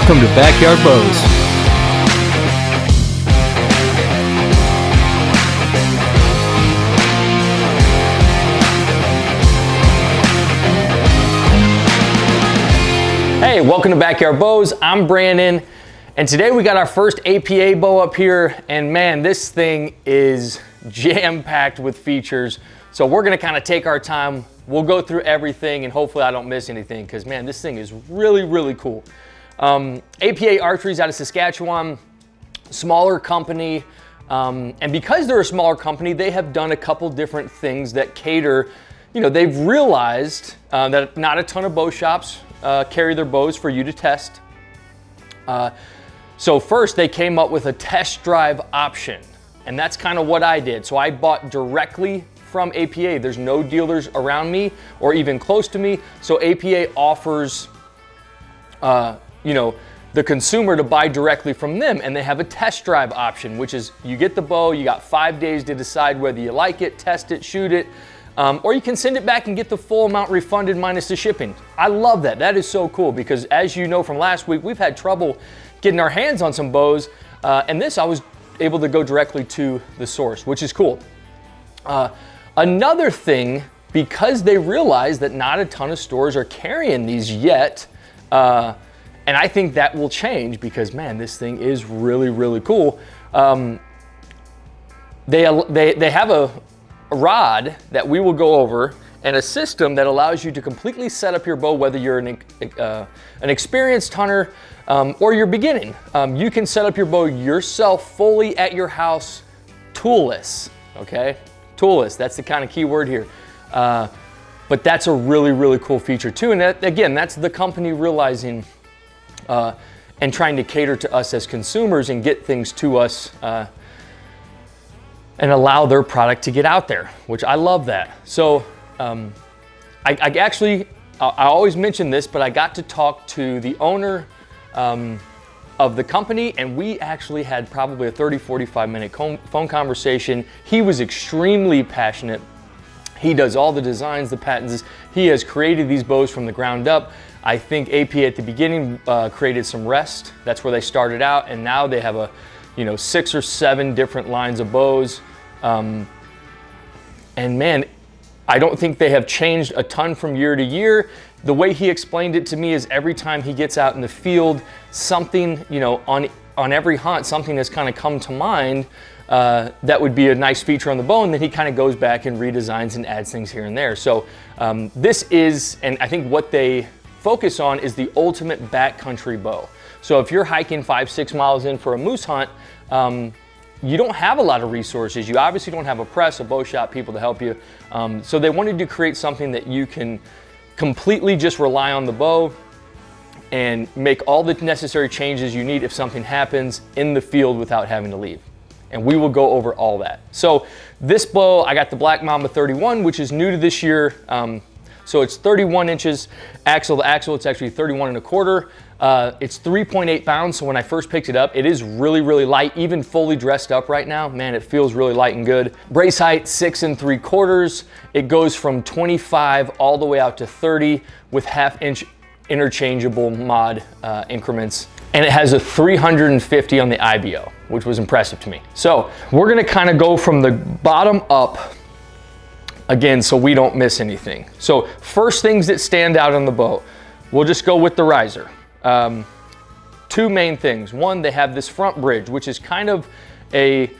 Welcome to Backyard Bows. Hey, welcome to Backyard Bows. I'm Brandon, and today we got our first APA bow up here, and man, this thing is jam-packed with features. So we're gonna kind of take our time. We'll go through everything, and hopefully I don't miss anything, because man, this thing is really, really cool. APA Archery's out of Saskatchewan, smaller company, and because they're a smaller company, they have done a couple different things that cater, they've realized that not a ton of bow shops carry their bows for you to test. So first they came up with a test drive option, and that's kind of what I did. So I bought directly from APA. There's no dealers around me or even close to me, so APA offers the consumer to buy directly from them, and they have a test drive option, which is you get the bow, you got 5 days to decide whether you like it, test it, shoot it, or you can send it back and get the full amount refunded minus the shipping. I love that. That is so cool, because as you know from last week, we've had trouble getting our hands on some bows, and this I was able to go directly to the source, which is cool. Another thing, because they realize that not a ton of stores are carrying these yet, and I think that will change, because man, this thing is really, really cool. They have a rod that we will go over, and a system that allows you to completely set up your bow, whether you're an experienced hunter or you're beginning. You can set up your bow yourself fully at your house, toolless, okay? Toolless, that's the kind of key word here. But that's a really, really cool feature too. And that, again, that's the company realizing and trying to cater to us as consumers and get things to us and allow their product to get out there, which I love that. So I always mention this, but I got to talk to the owner of the company, and we actually had probably a 30-45 minute phone conversation. He was extremely passionate. He does all the designs, the patents. He has created these bows from the ground up. I think AP at the beginning created some rest. That's where they started out, and now they have 6 or 7 different lines of bows. And man, I don't think they have changed a ton from year to year. The way he explained it to me is every time he gets out in the field, something, on every hunt, something has kind of come to mind that would be a nice feature on the bow, and then he kind of goes back and redesigns and adds things here and there. So this is, and I think what they focus on is the ultimate backcountry bow. So if you're hiking 5-6 miles in for a moose hunt, you don't have a lot of resources. You obviously don't have a press, a bow shop, people to help you. So they wanted to create something that you can completely just rely on the bow and make all the necessary changes you need if something happens in the field without having to leave. And we will go over all that. So this bow, I got the Black Mamba 31, which is new to this year. So it's 31 inches axle to axle. It's actually 31 1/4. It's 3.8 pounds. So when I first picked it up, it is really, really light. Even fully dressed up right now, man, it feels really light and good. Brace height, 6 3/4. It goes from 25 all the way out to 30 with 1/2 inch interchangeable mod increments. And it has a 350 on the IBO, which was impressive to me. So we're gonna kind of go from the bottom up again, so we don't miss anything. So first things that stand out on the bow, we'll just go with the riser. 2 main things. One, they have this front bridge, which is kind of a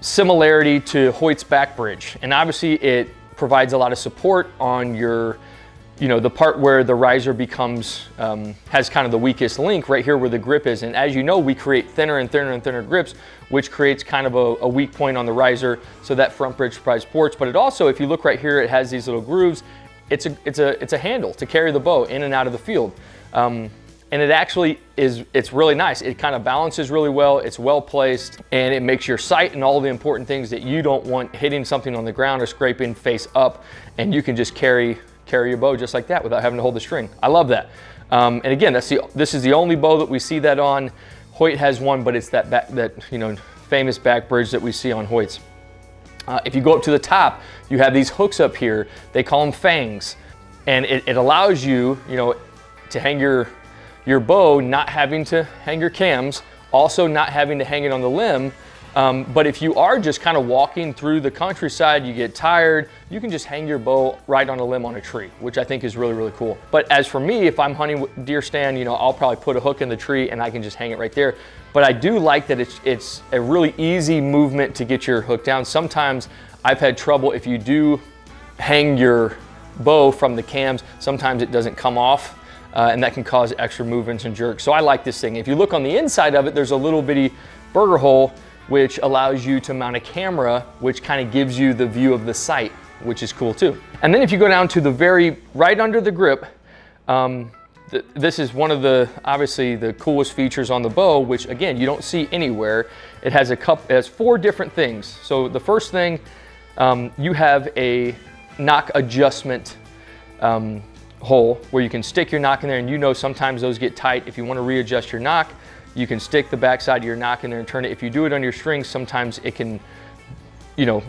similarity to Hoyt's back bridge. And obviously it provides a lot of support on your, the part where the riser becomes, has kind of the weakest link right here where the grip is. And as you know, we create thinner and thinner and thinner grips, which creates kind of a weak point on the riser. So that front bridge provides supports, but it also, if you look right here, it has these little grooves. It's a handle to carry the bow in and out of the field. And it actually it's really nice. It kind of balances really well. It's well placed, and it makes your sight and all the important things that you don't want hitting something on the ground or scraping face up, and you can just carry your bow just like that without having to hold the string. I love that. And again, this is the only bow that we see that on. Hoyt has one, but it's that famous back bridge that we see on Hoyt's. If you go up to the top, you have these hooks up here. They call them fangs, and it allows you, to hang your your bow not having to hang your cams, also not having to hang it on the limb. But if you are just kind of walking through the countryside, you get tired, you can just hang your bow right on a limb on a tree, which I think is really, really cool. But as for me, if I'm hunting with deer stand, you know, I'll probably put a hook in the tree and I can just hang it right there. But I do like that it's a really easy movement to get your hook down. Sometimes I've had trouble if you do hang your bow from the cams, sometimes it doesn't come off. And that can cause extra movements and jerks. So I like this thing. If you look on the inside of it, there's a little bitty burger hole which allows you to mount a camera, which kind of gives you the view of the sight, which is cool too. And then if you go down to the right under the grip, this is one of the, obviously the coolest features on the bow, which again, you don't see anywhere. It has it has 4 different things. So the first thing, you have a knock adjustment hole where you can stick your knock in there, and you know sometimes those get tight. If you want to readjust your knock, you can stick the backside of your knock in there and turn it. If you do it on your strings, sometimes it can, you know,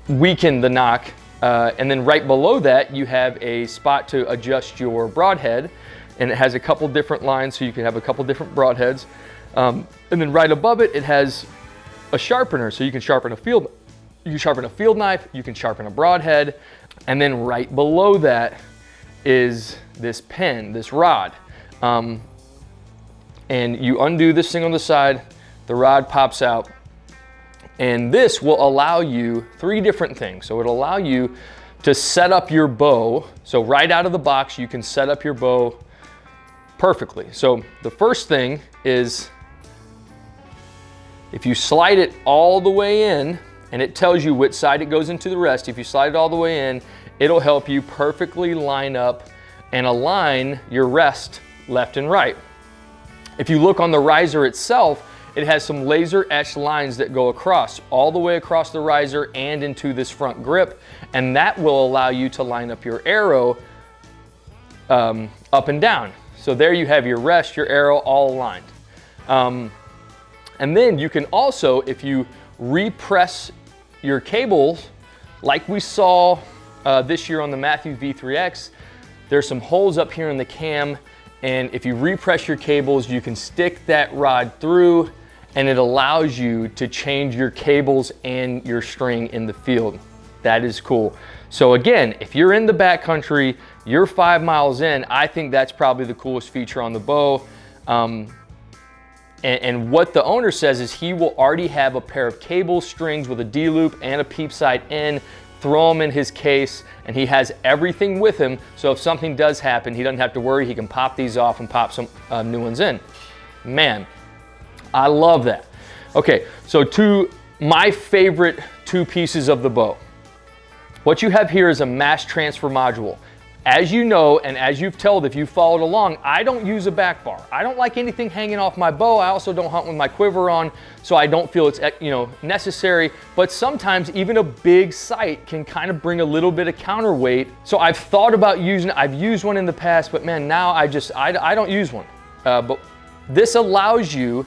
weaken the knock. And then right below that, you have a spot to adjust your broadhead, and it has a couple different lines, so you can have a couple different broadheads. And then right above it, it has a sharpener, so you can sharpen a field knife, you can sharpen a broadhead. And then right below that is this pin, this rod. And you undo this thing on the side, the rod pops out, and this will allow you 3 different things. So it'll allow you to set up your bow. So right out of the box, you can set up your bow perfectly. So the first thing is, if you slide it all the way in, and it tells you which side it goes into the rest, if you slide it all the way in, it'll help you perfectly line up and align your rest left and right. If you look on the riser itself, it has some laser etched lines that go across, all the way across the riser and into this front grip, and that will allow you to line up your arrow up and down. So there you have your rest, your arrow all aligned. And then you can also, if you repress your cables, like we saw this year on the Matthews V3X, there's some holes up here in the cam, and if you repress your cables, you can stick that rod through, and it allows you to change your cables and your string in the field. That is cool. So again, if you're in the backcountry, you're 5 miles in, I think that's probably the coolest feature on the bow. And what the owner says is he will already have a pair of cable strings with a D-loop and a peep sight in, throw them in his case, and he has everything with him. So if something does happen, he doesn't have to worry. He can pop these off and pop some new ones in. Man, I love that. Okay, so to my favorite 2 pieces of the bow. What you have here is a mass transfer module. As you know, and as you've told, if you followed along, I don't use a back bar. I don't like anything hanging off my bow. I also don't hunt with my quiver on, so I don't feel it's, you know, necessary. But sometimes even a big sight can kind of bring a little bit of counterweight. So I've thought about using it. I've used one in the past, but man, now I don't use one. But this allows you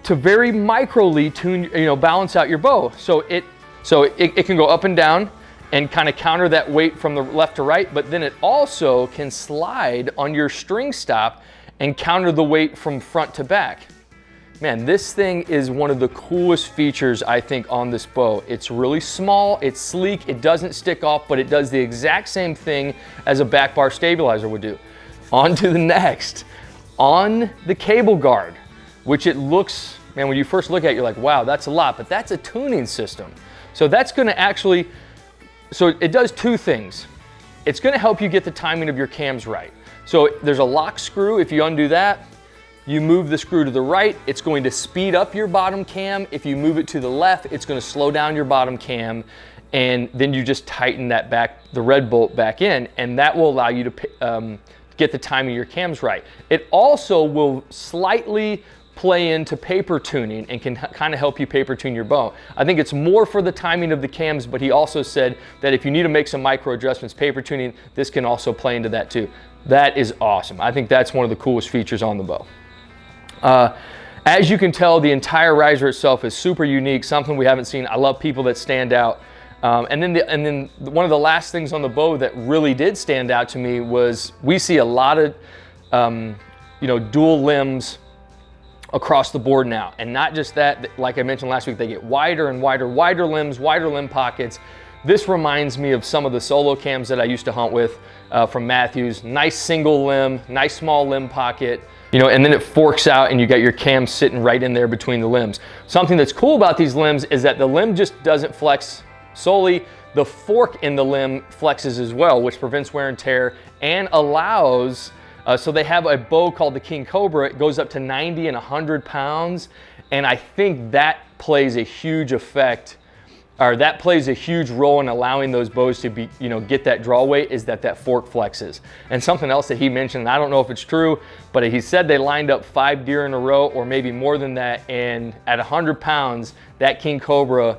to very microly tune, you know, balance out your bow. So it can go up and down and kind of counter that weight from the left to right, but then it also can slide on your string stop and counter the weight from front to back. Man, this thing is one of the coolest features I think on this bow. It's really small, it's sleek, it doesn't stick off, but it does the exact same thing as a back bar stabilizer would do. On to the next. On the cable guard, which it looks, man, when you first look at it, you're like, wow, that's a lot, but that's a tuning system. So that's gonna actually, so it does 2 things. It's gonna help you get the timing of your cams right. So there's a lock screw. If you undo that, you move the screw to the right, it's going to speed up your bottom cam. If you move it to the left, it's gonna slow down your bottom cam, and then you just tighten that back, the red bolt back in, and that will allow you to get the timing of your cams right. It also will slightly play into paper tuning and can kind of help you paper tune your bow. I think it's more for the timing of the cams, but he also said that if you need to make some micro adjustments, paper tuning, this can also play into that too. That is awesome. I think that's one of the coolest features on the bow. As you can tell, the entire riser itself is super unique, something we haven't seen. I love people that stand out. And then one of the last things on the bow that really did stand out to me was we see a lot of dual limbs across the board now. And not just that, like I mentioned last week, they get wider and wider limbs, wider limb pockets. This reminds me of some of the solo cams that I used to hunt with from Matthews. Nice single limb, nice small limb pocket, and then it forks out and you got your cam sitting right in there between the limbs. Something that's cool about these limbs is that the limb just doesn't flex solely. The fork in the limb flexes as well, which prevents wear and tear and allows, so they have a bow called the King Cobra. It goes up to 90 and 100 pounds. And I think that plays a huge effect, or that plays a huge role in allowing those bows to be, get that draw weight, is that fork flexes. And something else that he mentioned, and I don't know if it's true, but he said they lined up 5 deer in a row or maybe more than that. And at 100 pounds, that King Cobra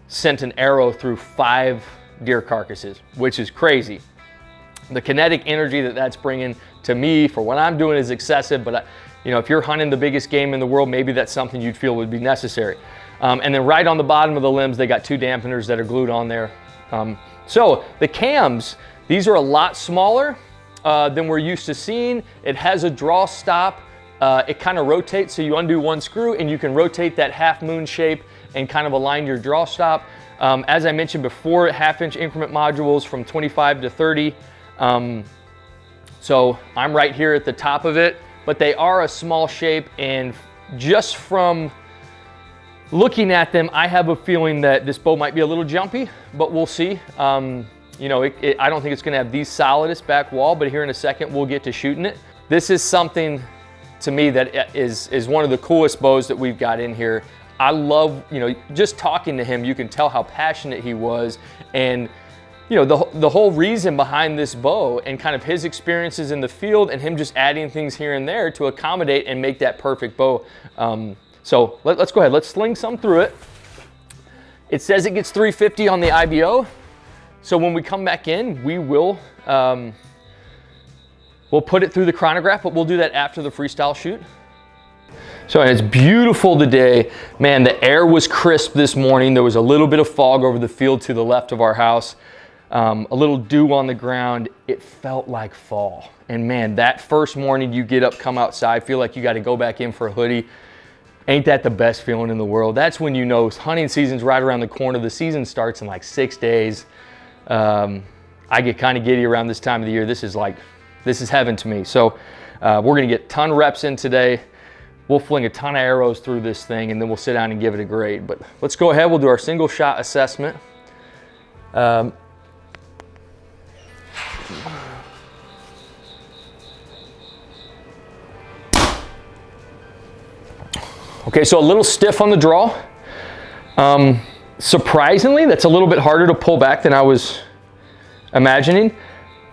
sent an arrow through 5 deer carcasses, which is crazy. The kinetic energy that that's bringing to me for what I'm doing is excessive, but if you're hunting the biggest game in the world, maybe that's something you'd feel would be necessary. And then right on the bottom of the limbs, they got 2 dampeners that are glued on there. So the cams, these are a lot smaller than we're used to seeing. It has a draw stop. It kind of rotates, so you undo one screw and you can rotate that half moon shape and kind of align your draw stop. As I mentioned before, 1/2 inch increment modules from 25 to 30. So I'm right here at the top of it, but they are a small shape, and just from looking at them, I have a feeling that this bow might be a little jumpy, but we'll see. I don't think it's gonna have the solidest back wall, but here in a second, we'll get to shooting it. This is something to me that is one of the coolest bows that we've got in here. I love, just talking to him, you can tell how passionate he was, and the whole reason behind this bow and kind of his experiences in the field and him just adding things here and there to accommodate and make that perfect bow. So let's go ahead, let's sling some through it. It says it gets 350 on the IBO. So when we come back in, we will, we'll put it through the chronograph, but we'll do that after the freestyle shoot. So it's beautiful today. Man, the air was crisp this morning. There was a little bit of fog over the field to the left of our house. A little dew on the ground. It felt like fall. And man, that first morning you get up, come outside, feel like you got to go back in for a hoodie. Ain't that the best feeling in the world? That's when hunting season's right around the corner. The season starts in like 6 days. I get kind of giddy around this time of the year. This is heaven to me. So we're gonna get a ton of reps in today. We'll fling a ton of arrows through this thing, and then we'll sit down and give it a grade. But let's go ahead, we'll do our single shot assessment. Okay, so a little stiff on the draw. Surprisingly, that's a little bit harder to pull back than I was imagining.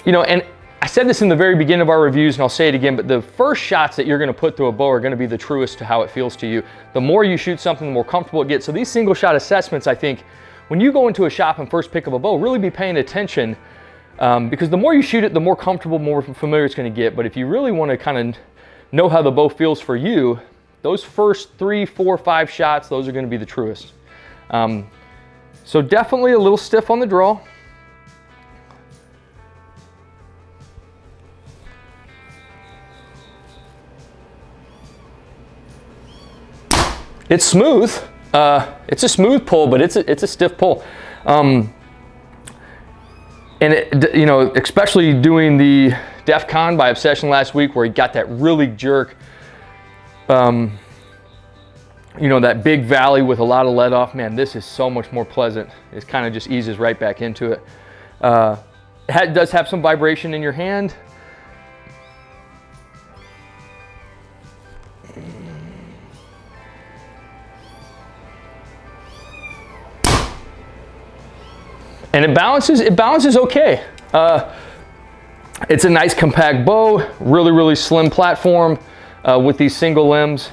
And I said this in the very beginning of our reviews, and I'll say it again, but the first shots that you're gonna put through a bow are gonna be the truest to how it feels to you. The more you shoot something, the more comfortable it gets. So these single shot assessments, I think, when you go into a shop and first pick up a bow, really be paying attention, because the more you shoot it, the more comfortable, more familiar it's gonna get. But if you really wanna kind of know how the bow feels for you, those first 3, 4, 5 shots, those are gonna be the truest. So definitely a little stiff on the draw. It's smooth. It's a smooth pull, but it's a stiff pull. And especially doing the DEF CON by Obsession last week, where he got that really jerk, that big valley with a lot of let off. Man, this is so much more pleasant. It kind of just eases right back into it. It does have some vibration in your hand. And it balances okay. It's a nice compact bow, really slim platform with these single limbs.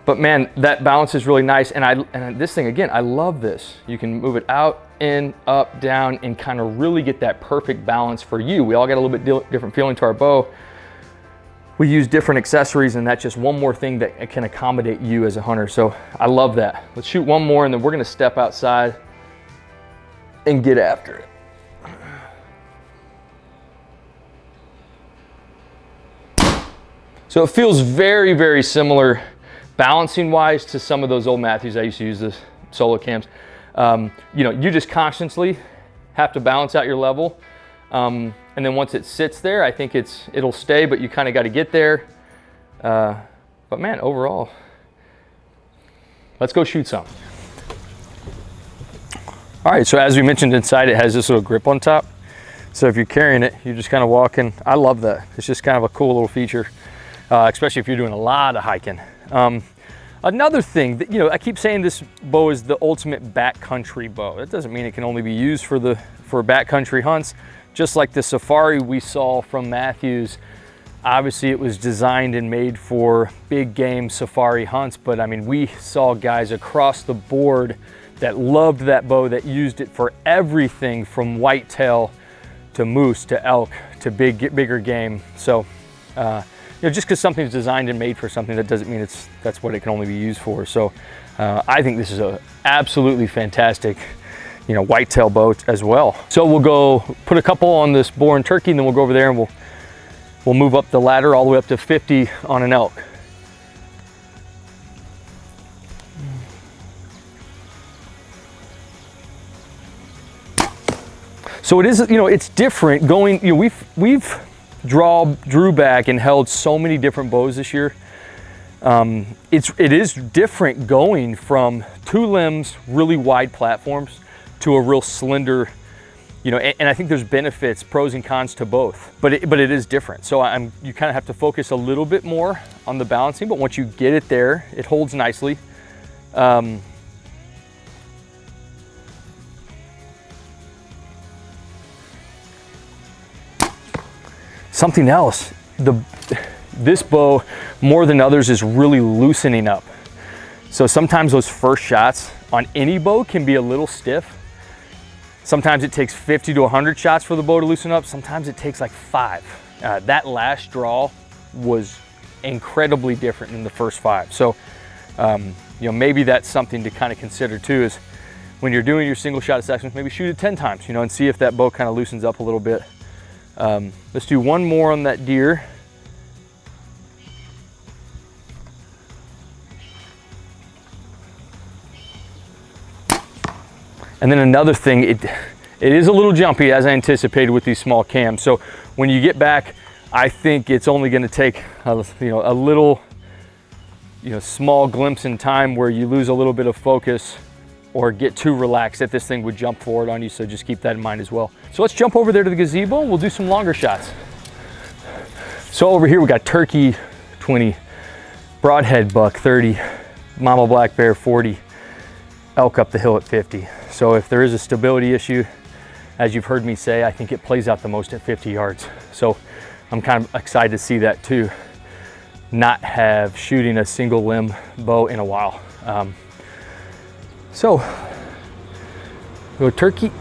But man, that balance is really nice. And this thing, again, I love this. You can move it out, in, up, down, and kind of really get that perfect balance for you. We all got a little bit different feeling to our bow. We use different accessories, and that's just one more thing that can accommodate you as a hunter. So I love that. Let's shoot one more, and then we're gonna step outside and get after it. So it feels very, very similar balancing wise to some of those old Matthews I used to use, the solo cams. You know, you just constantly have to balance out your level. And then once it sits there, I think it'll stay, but you kind of got to get there. But man, overall, let's go shoot some. All right, so as we mentioned, inside it has this little grip on top. So if you're carrying it, you're just kind of walking. I love that. It's just kind of a cool little feature, especially if you're doing a lot of hiking. Another thing that, you know, I keep saying this bow is the ultimate backcountry bow. That doesn't mean it can only be used for backcountry hunts. Just like the Safari we saw from Matthews, obviously it was designed and made for big game safari hunts, but I mean, we saw guys across the board that loved that bow, that used it for everything from whitetail to moose to elk to bigger game. So, you know, just because something's designed and made for something, that doesn't mean that's what it can only be used for. So, I think this is a absolutely fantastic, you know, whitetail bow as well. So we'll go put a couple on this boar and turkey, and then we'll go over there and we'll move up the ladder all the way up to 50 on an elk. So it is, you know, it's different going, you know, we've drew back and held so many different bows this year. It is different going from 2 limbs, really wide platforms, to a real slender, you know, and I think there's benefits, pros and cons to both, but it is different. So you kind of have to focus a little bit more on the balancing, but once you get it there, it holds nicely. Something else, this bow, more than others, is really loosening up. So sometimes those first shots on any bow can be a little stiff. Sometimes it takes 50 to 100 shots for the bow to loosen up. Sometimes it takes like 5. That last draw was incredibly different than the first 5. So, you know, maybe that's something to kind of consider too, is when you're doing your single shot sections, maybe shoot it 10 times, you know, and see if that bow kind of loosens up a little bit. Let's do one more on that deer. And then another thing, it is a little jumpy, as I anticipated with these small cams. So when you get back, I think it's only going to take a little, you know, small glimpse in time where you lose a little bit of focus or get too relaxed that this thing would jump forward on you. So just keep that in mind as well. So let's jump over there to the gazebo. We'll do some longer shots. So over here we got turkey 20, broadhead buck 30, mama black bear 40, elk up the hill at 50. So if there is a stability issue, as you've heard me say, I think it plays out the most at 50 yards. So I'm kind of excited to see that too. Not have shooting a single limb bow in a while. So go turkey.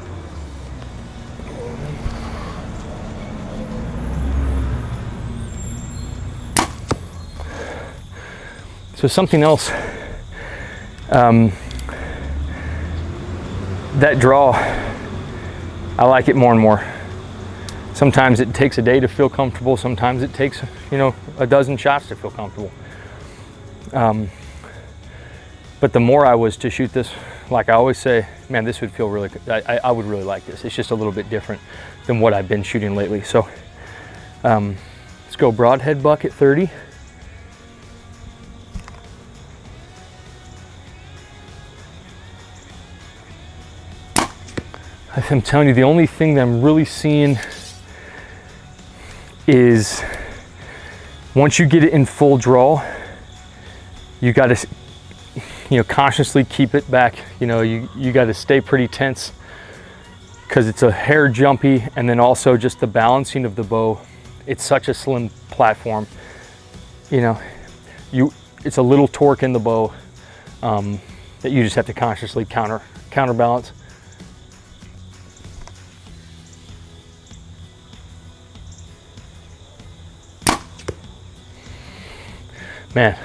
So something else, that draw, I like it more and more. Sometimes it takes a day to feel comfortable. Sometimes it takes, you know, a dozen shots to feel comfortable. But the more I was to shoot this, like I always say, man, this would feel really good. I would really like this. It's just a little bit different than what I've been shooting lately. So let's go broadhead buck at 30. I'm telling you, the only thing that I'm really seeing is once you get it in full draw, you got to, you know, consciously keep it back. You know, you got to stay pretty tense because it's a hair jumpy, and then also just the balancing of the bow. It's such a slim platform. You know, it's a little torque in the bow that you just have to consciously counterbalance. Man,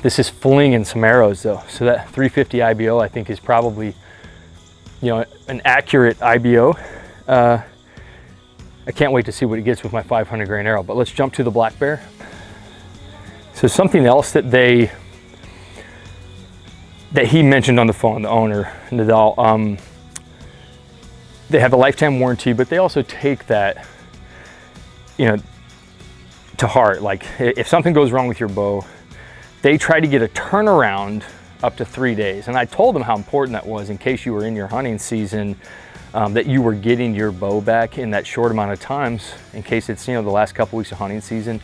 this is flinging some arrows though. So that 350 IBO I think is probably, you know, an accurate IBO. I can't wait to see what it gets with my 500 grain arrow, but let's jump to the black bear. So something else that he mentioned on the phone, the owner, Nadal, they have a lifetime warranty, but they also take that, you know, to heart. Like if something goes wrong with your bow, they try to get a turnaround up to 3 days. And I told them how important that was in case you were in your hunting season, that you were getting your bow back in that short amount of times, in case it's, you know, the last couple weeks of hunting season.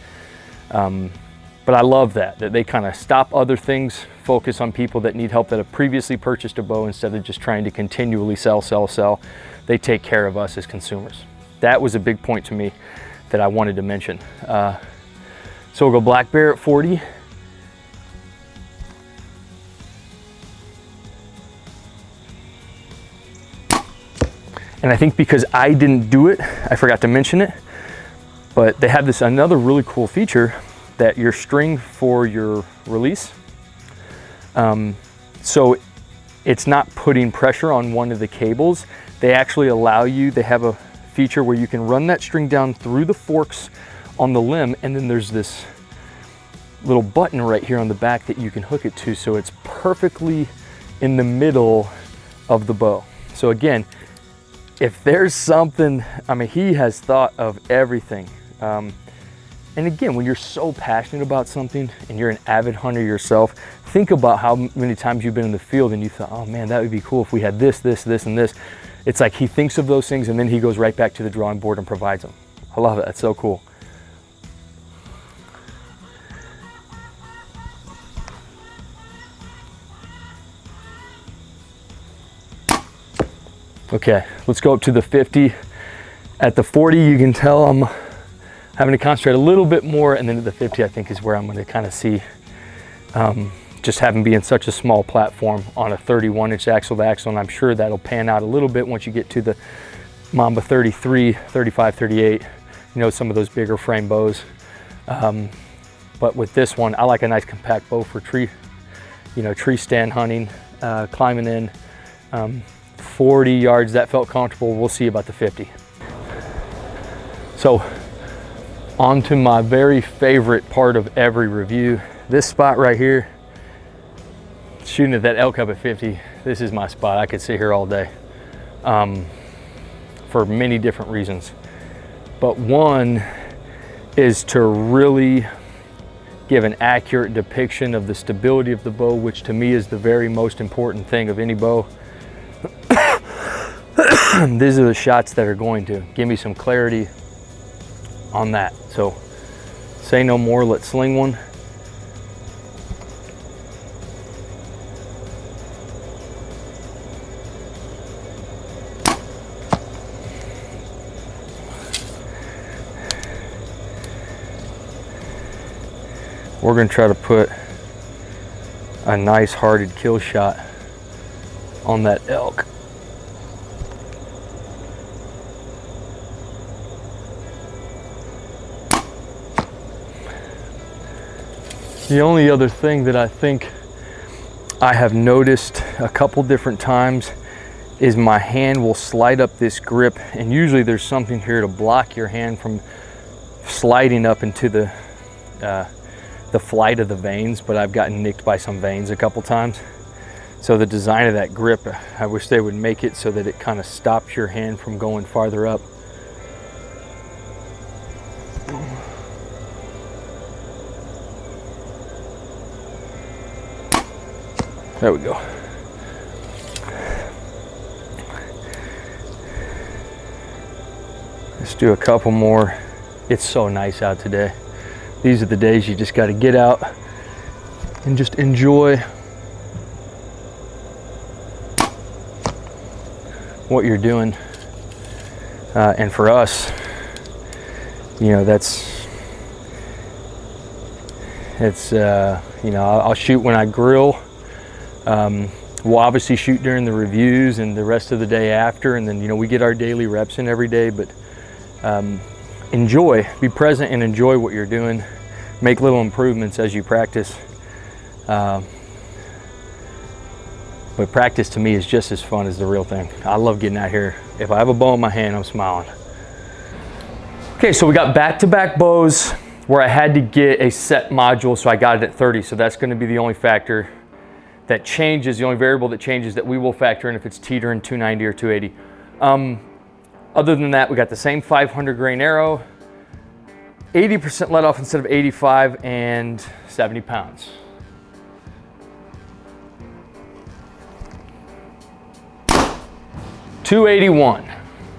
But I love that they kind of stop other things, focus on people that need help that have previously purchased a bow instead of just trying to continually sell. They take care of us as consumers. That was a big point to me that I wanted to mention. So we'll go black bear at 40. And I think because I didn't do it, I forgot to mention it, but they have this another really cool feature that your string for your release, so it's not putting pressure on one of the cables. They actually allow you, they have a feature where you can run that string down through the forks on the limb, and then there's this little button right here on the back that you can hook it to, so it's perfectly in the middle of the bow. So again, if there's something, I mean, he has thought of everything. And again, when you're so passionate about something and you're an avid hunter yourself, think about how many times you've been in the field and you thought, oh man, that would be cool if we had this, and this. It's like he thinks of those things and then he goes right back to the drawing board and provides them. I love it, that's so cool. Okay, let's go up to the 50. At the 40, you can tell I'm having to concentrate a little bit more, and then at the 50, I think is where I'm gonna kind of see, just having being such a small platform on a 31-inch axle to axle, and I'm sure that'll pan out a little bit once you get to the Mamba 33, 35, 38, you know, some of those bigger frame bows. But with this one, I like a nice compact bow for tree, you know, tree stand hunting, climbing in. 40 yards, that felt comfortable. We'll see about the 50. So on to my very favorite part of every review, this spot right here, shooting at that elk up at 50. This is my spot. I could sit here all day, for many different reasons. But one is to really give an accurate depiction of the stability of the bow, which to me is the very most important thing of any bow. These are the shots that are going to give me some clarity on that. So say no more, let's sling one. We're going to try to put a nice hearted kill shot on that elk. The only other thing that I think I have noticed a couple different times is my hand will slide up this grip, and usually there's something here to block your hand from sliding up into the flight of the veins, but I've gotten nicked by some veins a couple times. So the design of that grip, I wish they would make it so that it kind of stops your hand from going farther up. There we go. Let's do a couple more. It's so nice out today. These are the days you just got to get out and just enjoy what you're doing. And for us, you know, you know, I'll shoot when I grill. We'll obviously shoot during the reviews and the rest of the day after, and then, you know, we get our daily reps in every day, but enjoy, be present and enjoy what you're doing. Make little improvements as you practice. But practice to me is just as fun as the real thing. I love getting out here. If I have a bow in my hand, I'm smiling. Okay, so we got back-to-back bows. where I had to get a set module, so I got it at 30. So that's going to be the only factor that changes, the only variable that changes that we will factor in if it's teetering 290 or 280. Other than that, we got the same 500 grain arrow, 80% let off instead of 85, and 70 pounds. $281.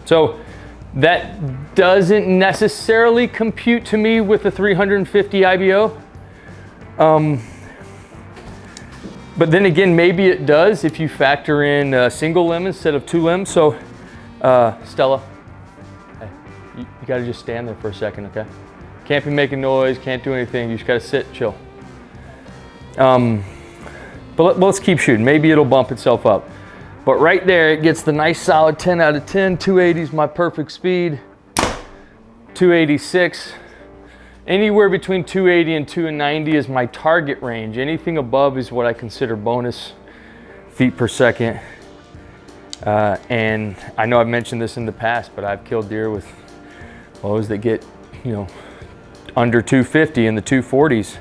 So that doesn't necessarily compute to me with the 350 IBO. But then again, maybe it does if you factor in a single limb instead of 2 limbs. So Stella, hey, you gotta just stand there for a second, okay? Can't be making noise, can't do anything. You just gotta sit, chill. But let's keep shooting. Maybe it'll bump itself up. But right there, it gets the nice solid 10 out of 10. 280 is my perfect speed. 286. Anywhere between 280 and 290 is my target range. Anything above is what I consider bonus feet per second. And I know I've mentioned this in the past, but I've killed deer with bows that get, under 250 in the 240s,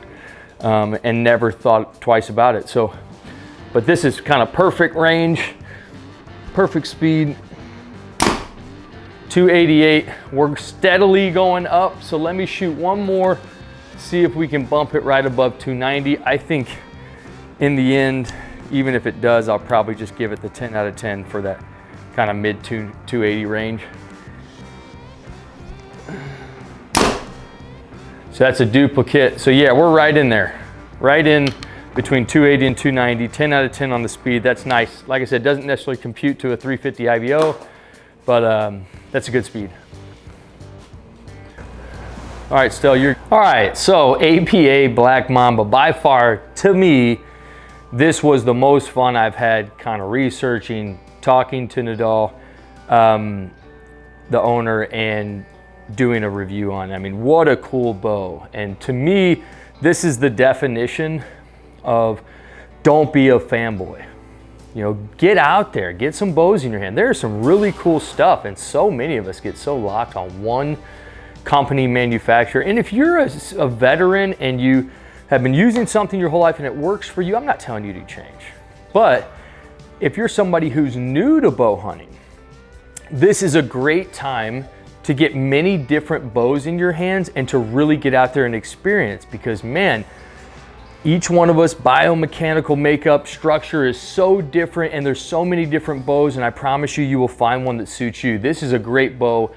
and never thought twice about it. So, but this is kind of perfect range. Perfect speed, 288. We're steadily going up, so let me shoot one more, see if we can bump it right above 290. I think in the end, even if it does, I'll probably just give it the 10 out of 10 for that kind of mid 280 range. So that's a duplicate. So yeah, we're right in there, right in between 280 and 290, 10 out of 10 on the speed. That's nice. Like I said, doesn't necessarily compute to a 350 IBO, but that's a good speed. All right, Stel, all right, so APA Black Mamba, by far, to me, this was the most fun I've had kind of researching, talking to Nadal, the owner, and doing a review on it. I mean, what a cool bow. And to me, this is the definition of don't be a fanboy. Get out there, get some bows in your hand. There's some really cool stuff, and so many of us get so locked on one company manufacturer. And if you're a veteran and you have been using something your whole life and it works for you, I'm not telling you to change. But if you're somebody who's new to bow hunting, this is a great time to get many different bows in your hands and to really get out there and experience, because man, each one of us biomechanical makeup structure is so different, and there's so many different bows, and I promise you, you will find one that suits you. This is a great bow.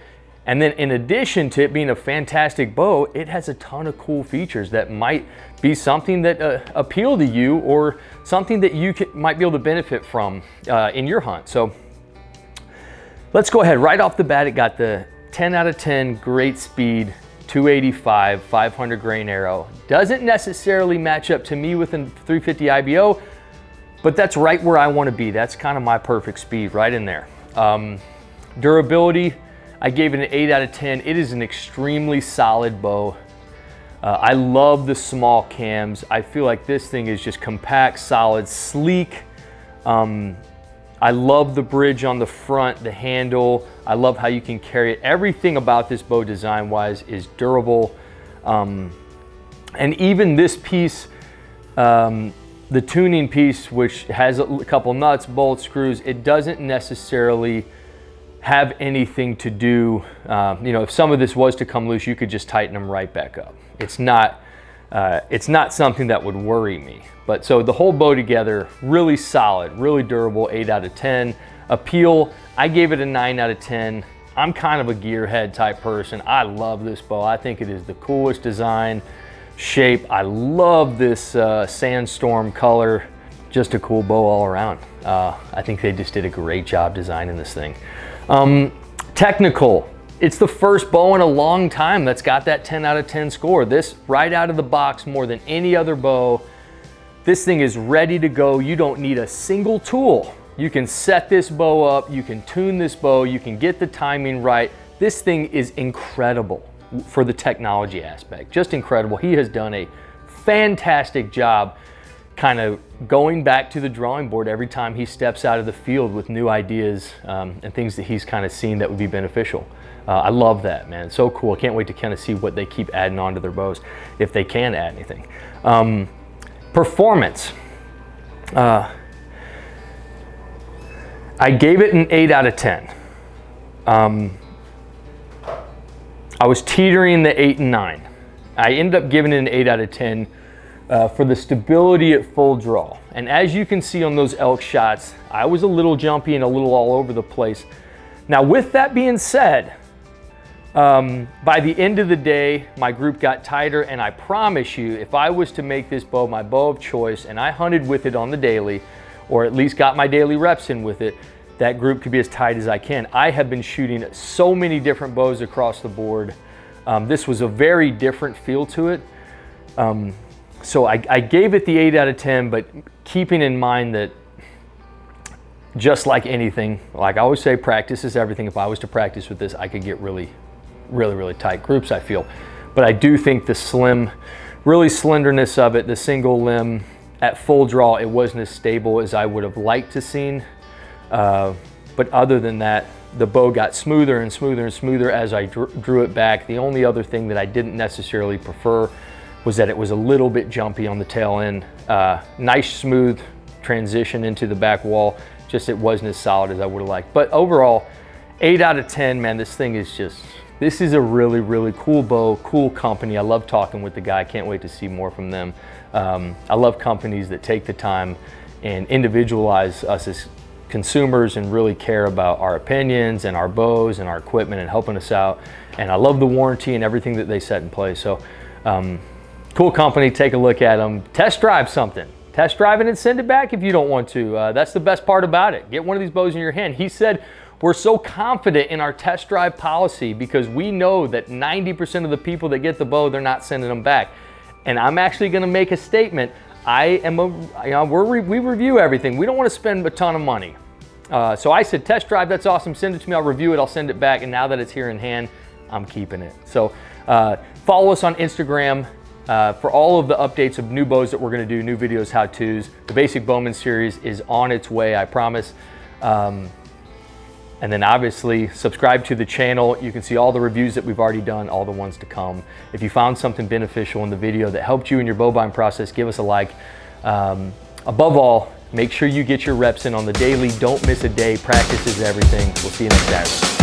And then in addition to it being a fantastic bow, it has a ton of cool features that might be something that appeal to you, or something that you might be able to benefit from in your hunt. So let's go ahead. Right off the bat, it got the 10 out of 10, great speed, 285, 500 grain arrow. Doesn't necessarily match up to me with a 350 IBO, but that's right where I want to be. That's kind of my perfect speed, right in there. Durability, I gave it an 8 out of 10. It is an extremely solid bow. I love the small cams. I feel like this thing is just compact, solid, sleek. I love the bridge on the front, the handle. I love how you can carry it. Everything about this bow design-wise is durable. And even this piece, the tuning piece, which has a couple nuts, bolts, screws, it doesn't necessarily have anything to do, if some of this was to come loose, you could just tighten them right back up. It's not something that would worry me. But so the whole bow together, really solid, really durable, 8 out of 10. Appeal, I gave it a 9 out of 10. I'm kind of a gearhead type person. I love this bow. I think it is the coolest design, shape. I love this sandstorm color. Just a cool bow all around. I think they just did a great job designing this thing. Technical, it's the first bow in a long time that's got that 10 out of 10 score. This right out of the box, more than any other bow. This thing is ready to go. You don't need a single tool. You can set this bow up, you can tune this bow, you can get the timing right. This thing is incredible for the technology aspect, just incredible. He has done a fantastic job kind of going back to the drawing board every time he steps out of the field with new ideas and things that he's kind of seen that would be beneficial. I love that, man. It's so cool. I can't wait to kind of see what they keep adding on to their bows, if they can add anything. Performance. I gave it an 8 out of 10. I was teetering the 8 and 9. I ended up giving it an 8 out of 10 for the stability at full draw. And as you can see on those elk shots, I was a little jumpy and a little all over the place. Now, with that being said, by the end of the day, my group got tighter, and I promise you, if I was to make this bow my bow of choice and I hunted with it on the daily, or at least got my daily reps in with it, that group could be as tight as I can. I have been shooting so many different bows across the board. This was a very different feel to it. So I gave it the 8 out of 10, but keeping in mind that just like anything, like I always say, practice is everything. If I was to practice with this, I could get really tight groups, I feel. But I do think the slenderness of it, the single limb at full draw, it wasn't as stable as I would have liked to seen. But other than that, the bow got smoother and smoother and smoother as I drew it back. The only other thing that I didn't necessarily prefer was that it was a little bit jumpy on the tail end. Nice smooth transition into the back wall, just it wasn't as solid as I would have liked. But overall, 8 out of 10, man. This thing is just, this is a really cool bow, cool company. I love talking with the guy. I can't wait to see more from them. I love companies that take the time and individualize us as consumers and really care about our opinions and our bows and our equipment and helping us out. And I love the warranty and everything that they set in place. So cool company, take a look at them. Test drive something. Test drive it and send it back if you don't want to. That's the best part about it. Get one of these bows in your hand. He said, we're so confident in our test drive policy because we know that 90% of the people that get the bow, they're not sending them back. And I'm actually gonna make a statement. We review everything. We don't want to spend a ton of money. So I said, test drive, that's awesome. Send it to me, I'll review it, I'll send it back. And now that it's here in hand, I'm keeping it. So follow us on Instagram for all of the updates of new bows that we're gonna do, new videos, how-tos. The Basic Bowman series is on its way, I promise. And then obviously subscribe to the channel. You can see all the reviews that we've already done, all the ones to come. If you found something beneficial in the video that helped you in your bow buying process, give us a like. Above all, make sure you get your reps in on the daily. Don't miss a day. Practice is everything. We'll see you next Saturday.